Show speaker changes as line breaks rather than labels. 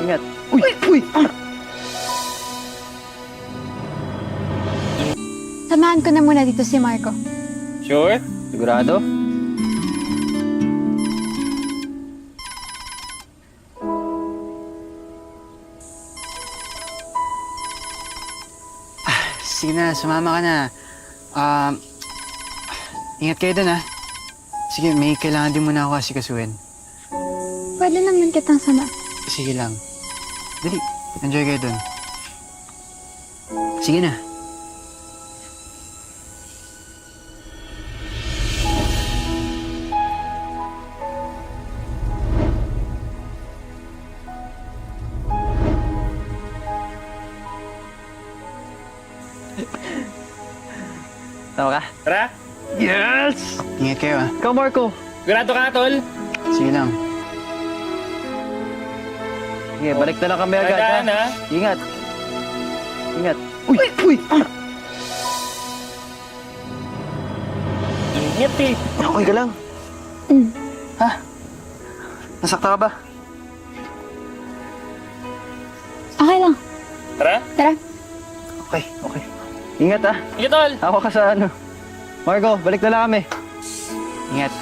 Ingat. Uy! Uy!
Samahan ko na muna dito si Marco.
Sure?
Sigurado?
Sige na, sumama ka na. Ingat kayo dun, ha? Sige, may kailangan din muna ako asikasuhin.
Pwede naman kitang sama.
Sige lang. Dali, enjoy kayo dun. Sige na.
Tama ka?
Tara!
Yes!
Ingat kayo, ha?
Ikaw, Marco.
Sigurado ka, tol?
Sige lang.
Sige, balik na lang kami agad, ha?
Tandaan, ha?
Ingat. Ingat. Uy! Uy!
Ingat eh.
Okay ka lang? Ha? Nasakta ka ba?
Okay lang.
Tara?
Tara.
Okay, okay. Ingat, ha?
Ingat, tol!
Ako ka sa ano. Marco, balik na lang kami.
Ingat.